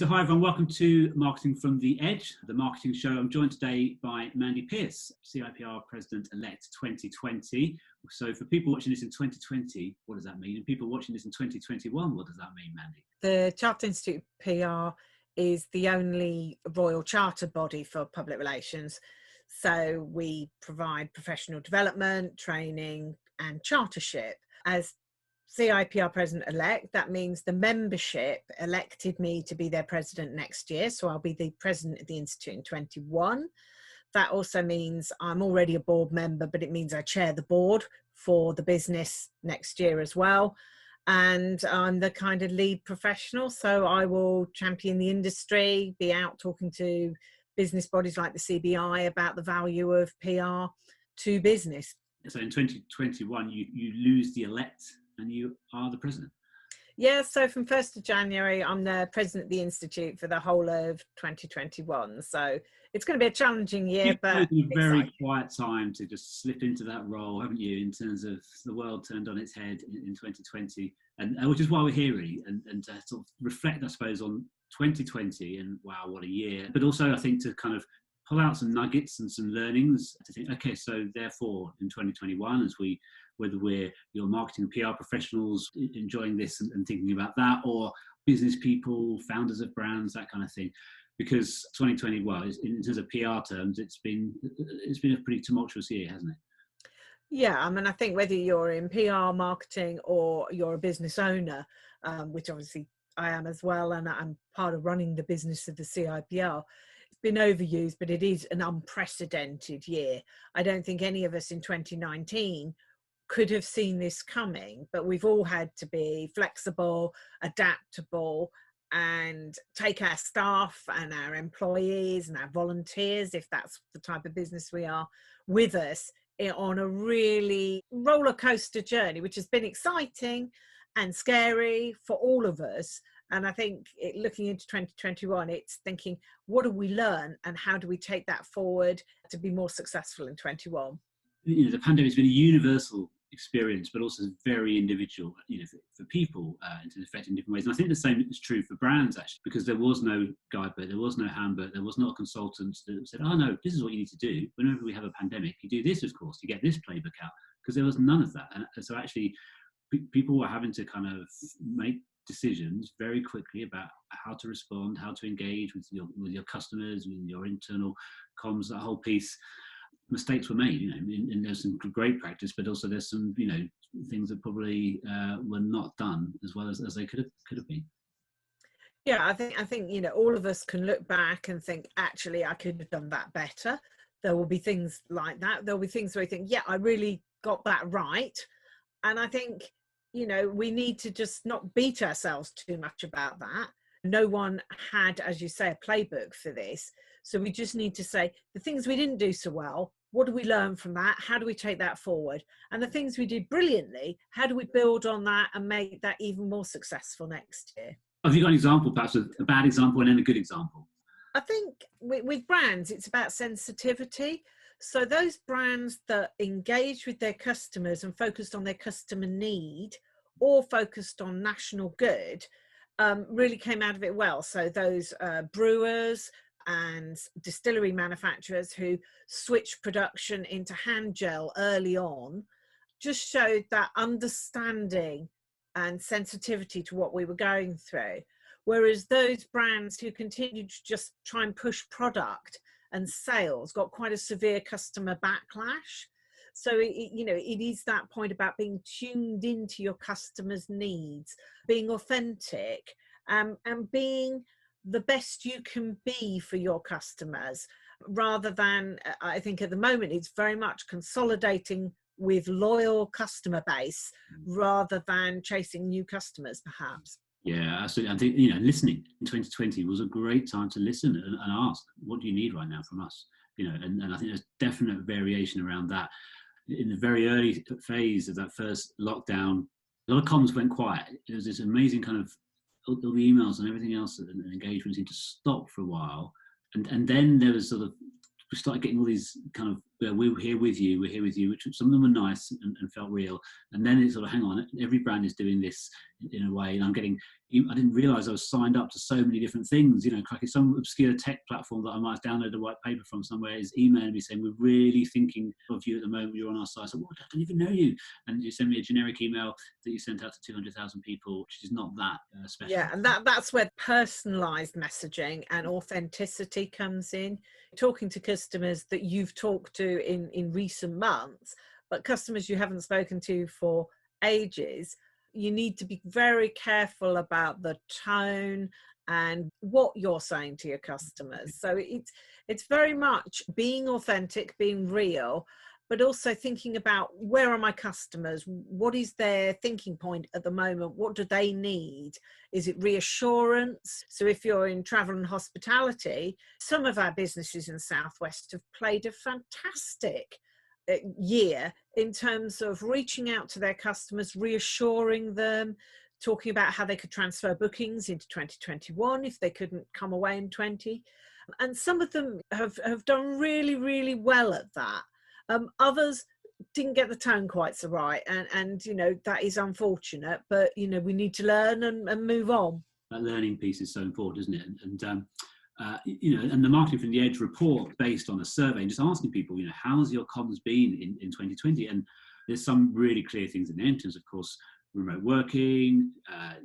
So hi everyone, welcome to Marketing from the Edge, the marketing show. I'm joined today by Mandy Pearse, CIPR President-elect 2020. So for people watching this in 2020, what does that mean? And people watching this in 2021, what does that mean, Mandy? The Chartered Institute PR is the only royal charter body for public relations. So we provide professional development, training and chartership. As CIPR President-elect, that means the membership elected me to be their president next year. So I'll be the president of the Institute in 21. That also means I'm already a board member, but it means I chair the board for the business next year as well. And I'm the kind of lead professional. So I will champion the industry, be out talking to business bodies like the CBI about the value of PR to business. So in 2021, you lose the elect and you are the president. Yeah, so from 1st of January, I'm the president of the Institute for the whole of 2021. So it's going to be a challenging year, but a very quiet time to just slip into that role, haven't you, in terms of the world turned on its head in 2020, and which is why we're here really, and to sort of reflect, I suppose, on 2020 and wow, what a year. But also I think to kind of pull out some nuggets and some learnings to think, okay, so therefore in 2021, whether we're your marketing and PR professionals enjoying this and thinking about that, or business people, founders of brands, that kind of thing. Because 2020, well, in terms of PR terms, it's been a pretty tumultuous year, hasn't it? Yeah, I mean, I think whether you're in PR marketing or you're a business owner, which obviously I am as well, and I'm part of running the business of the CIPR, it's been overused, but it is an unprecedented year. I don't think any of us in 2019 could have seen this coming, but we've all had to be flexible, adaptable, and take our staff and our employees and our volunteers, if that's the type of business we are, with us on a really roller coaster journey, which has been exciting and scary for all of us. And I think looking into 2021, it's thinking, what do we learn and how do we take that forward to be more successful in 21? You know, the pandemic has been a universal experience, but also very individual, you know, for people to affect in different ways. And I think the same is true for brands, actually, because there was no guidebook, there was no handbook, there was not a consultant that said, oh no, this is what you need to do. Whenever we have a pandemic, you do this, of course, you get this playbook out, because there was none of that. And so actually, people were having to kind of make decisions very quickly about how to respond, how to engage with your customers, with your internal comms, that whole piece. Mistakes were made, you know, and there's some great practice, but also there's some, you know, things that probably were not done as well as they could have been. Yeah, I think you know, all of us can look back and think, actually, I could have done that better. There will be things like that. There'll be things where you think, yeah, I really got that right. And I think, you know, we need to just not beat ourselves too much about that. No one had, as you say, a playbook for this. So we just need to say the things we didn't do so well, what do we learn from that? How do we take that forward? And the things we did brilliantly, how do we build on that and make that even more successful next year? Have you got an example, perhaps a bad example and then a good example? I think with brands, it's about sensitivity. So those brands that engage with their customers and focused on their customer need or focused on national good really came out of it well. So those brewers and distillery manufacturers who switched production into hand gel early on just showed that understanding and sensitivity to what we were going through. Whereas those brands who continued to just try and push product and sales got quite a severe customer backlash. So, you know, it is that point about being tuned into your customers' needs, being authentic, and being the best you can be for your customers, rather than, I think at the moment, it's very much consolidating with loyal customer base rather than chasing new customers, perhaps. Yeah, absolutely. I think, you know, listening in 2020 was a great time to listen and ask, what do you need right now from us? You know, and I think there's definite variation around that. In the very early phase of that first lockdown, a lot of comms went quiet. There was this amazing kind of all the emails and everything else and engagement seemed to stop for a while. And then there was sort of, we started getting all these kind of we're here with you, we're here with you, which some of them were nice and felt real. And then it's sort of, hang on, every brand is doing this in a way. And I didn't realize I was signed up to so many different things. Like some obscure tech platform that I might have downloaded a white paper from somewhere is emailing me saying, we're really thinking of you at the moment, you're on our site. So, well, I don't even know you. And you send me a generic email that you sent out to 200,000 people, which is not that special. Yeah, and that's where personalized messaging and authenticity comes in. Talking to customers that you've talked to in recent months, but customers you haven't spoken to for ages, you need to be very careful about the tone and what you're saying to your customers. So it's very much being authentic, being real, but also thinking about, where are my customers? What is their thinking point at the moment? What do they need? Is it reassurance? So if you're in travel and hospitality, some of our businesses in Southwest have played a fantastic year in terms of reaching out to their customers, reassuring them, talking about how they could transfer bookings into 2021 if they couldn't come away in 20. And some of them have done really, really well at that. Others didn't get the tone quite so right, and that is unfortunate, but we need to learn and move on. That learning piece is so important, isn't it? And and the Marketing from the Edge report, based on a survey, just asking people, how's your comms been in 2020? And there's some really clear things in there in terms, of course, remote working,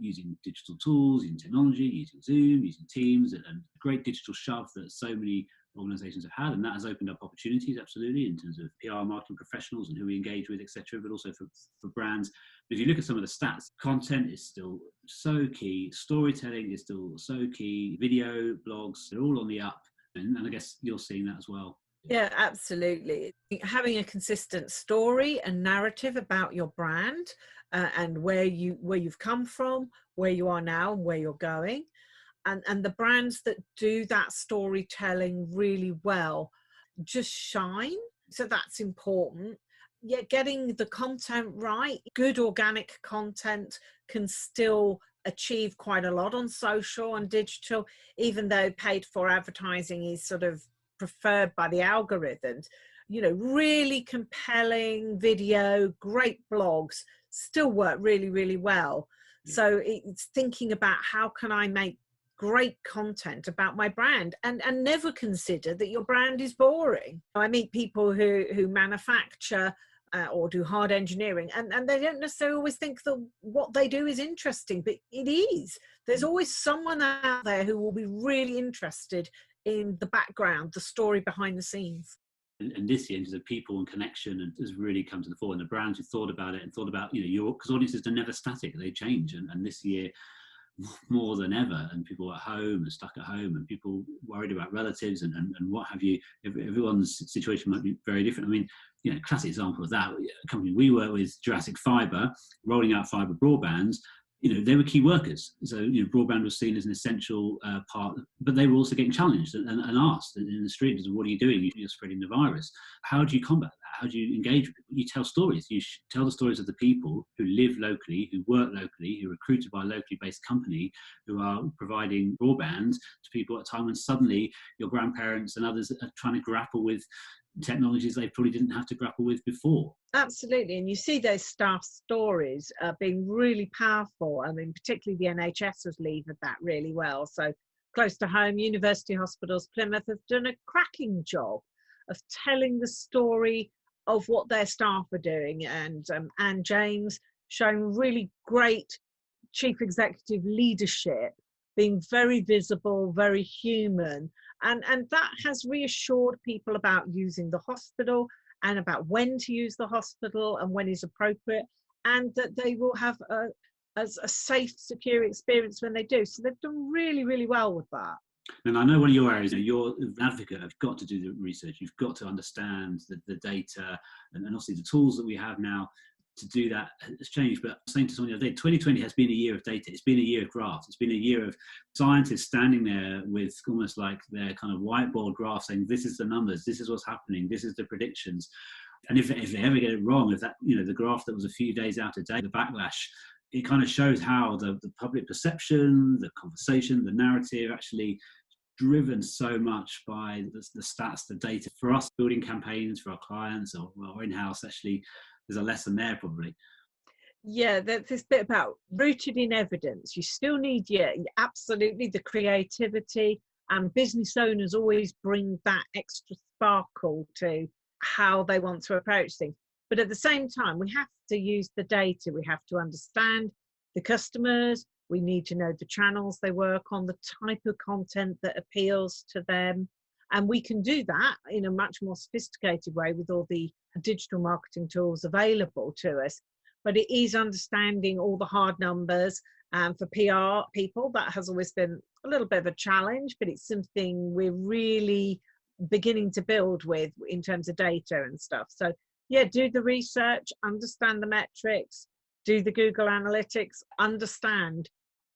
using digital tools, using technology, using Zoom, using Teams, and great digital shove that so many organizations have had, and that has opened up opportunities, absolutely, in terms of PR marketing professionals and who we engage with, etc., but also for brands. But if you look at some of the stats, content is still so key, storytelling is still so key, video, blogs, they're all on the up, and I guess you're seeing that as well. Yeah, absolutely. Having a consistent story and narrative about your brand and where you've come from, where you are now, and where you're going. And the brands that do that storytelling really well just shine. So that's important. Yet getting the content right, good organic content can still achieve quite a lot on social and digital, even though paid for advertising is sort of preferred by the algorithms. Really compelling video, great blogs still work really, really well. Yeah. So it's thinking about, how can I make great content about my brand, and never consider that your brand is boring. I meet people who manufacture or do hard engineering, and they don't necessarily always think that what they do is interesting, but it is. There's always someone out there who will be really interested in the background, the story behind the scenes. And this year, the people and connection has really come to the fore, and the brands who thought about it and thought about, because audiences are never static, they change, and this year more than ever, and people at home and stuck at home, and people worried about relatives and what have you. Everyone's situation might be very different. I mean, classic example of that, a company we work with, Jurassic Fibre, rolling out fibre broadband. They were key workers, so broadband was seen as an essential part, but they were also getting challenged and asked in the street, what are you doing? You're spreading the virus. How do you combat that? How do you engage with people? You tell stories. You tell the stories of the people who live locally, who work locally, who are recruited by a locally based company, who are providing broadband to people at a time when suddenly your grandparents and others are trying to grapple with technologies they probably didn't have to grapple with before. Absolutely, and you see those staff stories being really powerful. I mean, particularly the NHS has levered that really well. So close to home, University Hospitals Plymouth have done a cracking job of telling the story of what their staff are doing, and Anne James showing really great chief executive leadership, being very visible, very human. And that has reassured people about using the hospital, and about when to use the hospital and when is appropriate, and that they will have a safe, secure experience when they do. So they've done really, really well with that. And I know one of your areas, you're an advocate, have got to do the research. You've got to understand the data, and obviously the tools that we have now to do that has changed. But I was saying to someone the other day, 2020 has been a year of data. It's been a year of graphs. It's been a year of scientists standing there with almost like their kind of whiteboard graph saying, this is the numbers, this is what's happening, this is the predictions. And if they ever get it wrong, if that, the graph that was a few days out of date, the backlash, it kind of shows how the public perception, the conversation, the narrative actually driven so much by the stats, the data. For us building campaigns for our clients or in-house, actually, there's a lesson there probably. Yeah, there's this bit about rooted in evidence. You still need, yeah, absolutely, the creativity, and business owners always bring that extra sparkle to how they want to approach things. But at the same time, we have to use the data. We have to understand the customers. We need to know the channels they work on, the type of content that appeals to them. And we can do that in a much more sophisticated way with all the digital marketing tools available to us. But it is understanding all the hard numbers. And for PR people, that has always been a little bit of a challenge, but it's something we're really beginning to build with in terms of data and stuff. So yeah, do the research, understand the metrics, do the Google Analytics, understand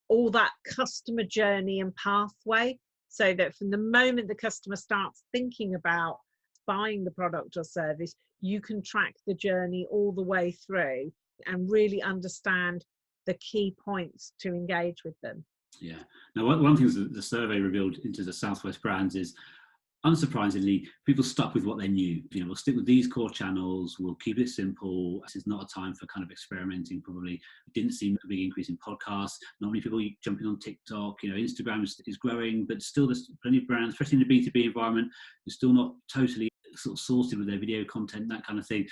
all that customer journey and pathway, so that from the moment the customer starts thinking about buying the product or service, you can track the journey all the way through and really understand the key points to engage with them. Yeah. Now, one thing that the survey revealed into the Southwest brands is, unsurprisingly, people stuck with what they knew. You know, we'll stick with these core channels. We'll keep it simple. This is not a time for kind of experimenting. Probably didn't see a big increase in podcasts. Not many people jumping on TikTok. You know, Instagram is growing, but still there's plenty of brands, especially in the B2B environment, who're still not totally sort of sorted with their video content, that kind of thing.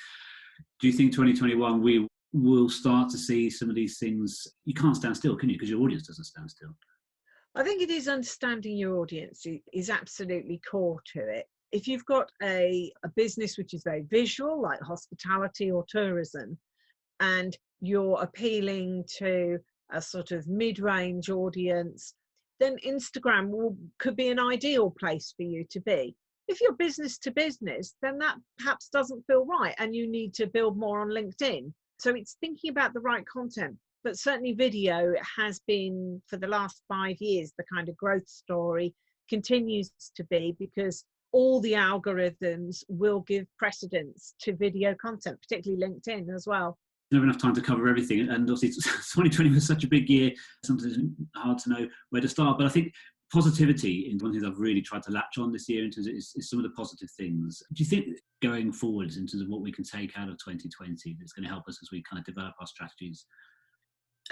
Do you think 2021 we will start to see some of these things? You can't stand still, can you? Because your audience doesn't stand still. I think it is understanding your audience is absolutely core to it. If you've got a business which is very visual, like hospitality or tourism, and you're appealing to a sort of mid-range audience, then Instagram could be an ideal place for you to be. If you're business to business, then that perhaps doesn't feel right, and you need to build more on LinkedIn. So it's thinking about the right content. But certainly video has been, for the last 5 years, the kind of growth story continues to be, because all the algorithms will give precedence to video content, particularly LinkedIn as well. Never enough time to cover everything. And obviously 2020 was such a big year. Sometimes it's hard to know where to start. But I think positivity is one of the things I've really tried to latch on this year in terms of is some of the positive things. Do you think going forwards in terms of what we can take out of 2020 that's going to help us as we kind of develop our strategies?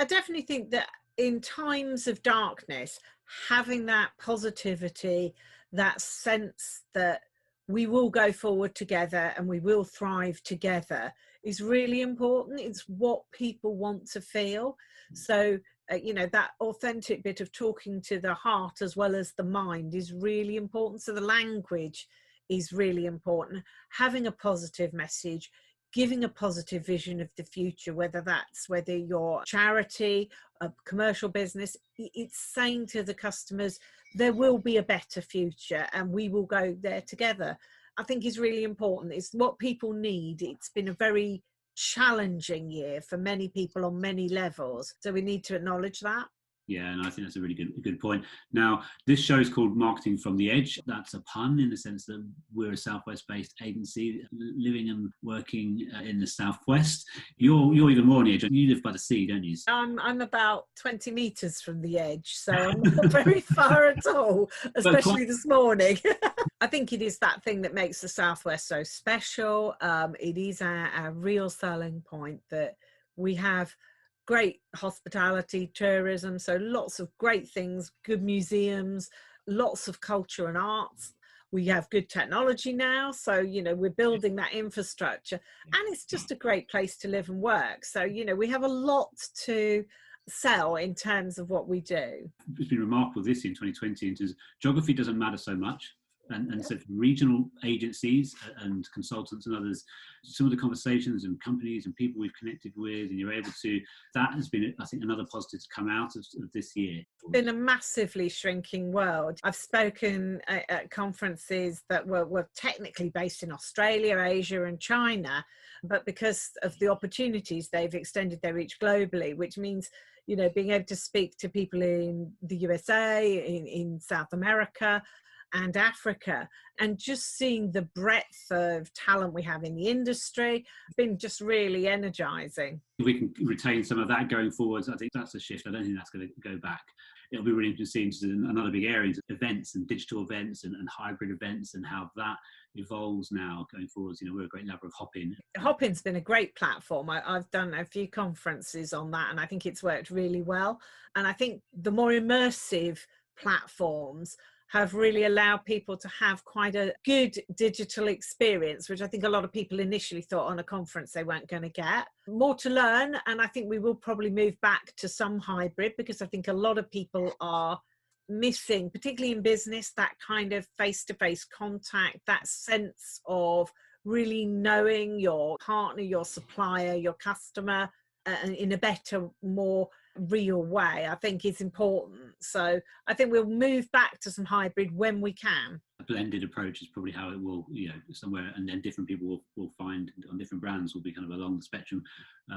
I definitely think that in times of darkness, having that positivity, that sense that we will go forward together and we will thrive together is really important. It's what people want to feel. So, you know, that authentic bit of talking to the heart as well as the mind is really important. So the language is really important. Having a positive message, giving a positive vision of the future, whether you're charity, a commercial business, it's saying to the customers, there will be a better future and we will go there together. I think is really important. It's what people need. It's been a very challenging year for many people on many levels. So we need to acknowledge that. Yeah, and I think that's a really good point. Now, this show is called Marketing from the Edge. That's a pun in the sense that we're a Southwest-based agency living and working in the Southwest. You're even more on the edge. You live by the sea, don't you? I'm about 20 metres from the edge, so I'm not very far at all, especially this morning. I think it is that thing that makes the Southwest so special. It is our real selling point that we have great hospitality, tourism, so lots of great things, good museums, lots of culture and arts. We have good technology now, so, you know, we're building that infrastructure, and it's just a great place to live and work. So, you know, we have a lot to sell in terms of what we do. It's been remarkable this year in 2020 in terms of geography doesn't matter so much. And so for regional agencies and consultants and others, some of the conversations and companies and people we've connected with, and you're able to, that has been, I think, another positive to come out of this year. It's been a massively shrinking world. I've spoken at conferences that were technically based in Australia, Asia and China, but because of the opportunities, they've extended their reach globally, which means, you know, being able to speak to people in the USA, in South America, and Africa, and just seeing the breadth of talent we have in the industry has been just really energizing. If we can retain some of that going forwards, I think that's a shift. I don't think that's going to go back. it'll be really interesting to see another big area, events and digital events and hybrid events, and how that evolves now going forwards. We're a great lover of Hopin. Hopin's been a great platform. I've done a few conferences on that, and I think it's worked really well. And I think the more immersive platforms have really allowed people to have quite a good digital experience, which I think a lot of people initially thought on a conference they weren't going to get. More to learn, and I think we will probably move back to some hybrid, because I think a lot of people are missing, particularly in business, that kind of face-to-face contact, that sense of really knowing your partner, your supplier, your customer in a better, more real way, I think is important. So I think we'll move back to some hybrid when we can. A blended approach is probably how it will, somewhere, and then different people will find on different brands will be kind of along the spectrum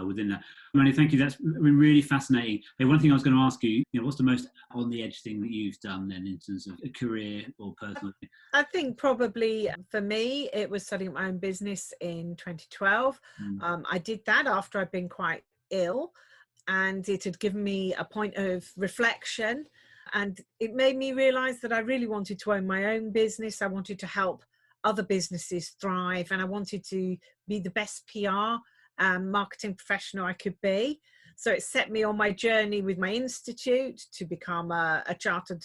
within that. Mandy, thank you. That's been really fascinating. Hey, one thing I was going to ask you, what's the most on the edge thing that you've done then in terms of a career or personal? I think probably for me, it was setting up my own business in 2012. I did that after I'd been quite ill, and it had given me a point of reflection, and it made me realize that I really wanted to own my own business. I wanted to help other businesses thrive, and I wanted to be the best PR marketing professional I could be. So it set me on my journey with my institute to become a chartered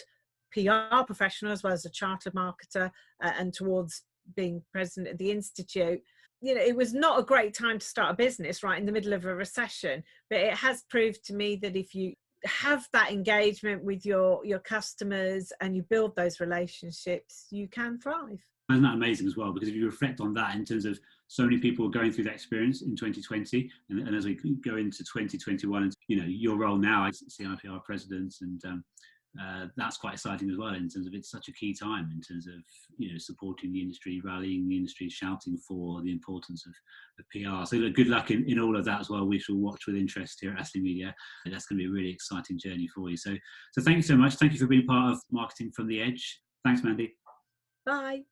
PR professional as well as a chartered marketer, and towards being president of the institute. It was not a great time to start a business right in the middle of a recession, but it has proved to me that if you have that engagement with your customers and you build those relationships, you can thrive. Isn't that amazing as well? Because if you reflect on that in terms of so many people going through that experience in 2020, and as we go into 2021, and your role now as CIPR president, and that's quite exciting as well, in terms of it's such a key time in terms of supporting the industry, rallying the industry, shouting for the importance of PR. So good luck in all of that as well. We shall watch with interest here at Astley Media, and that's going to be a really exciting journey for you. So thank you so much. Thank you for being part of Marketing from the Edge. Thanks, Mandy. Bye.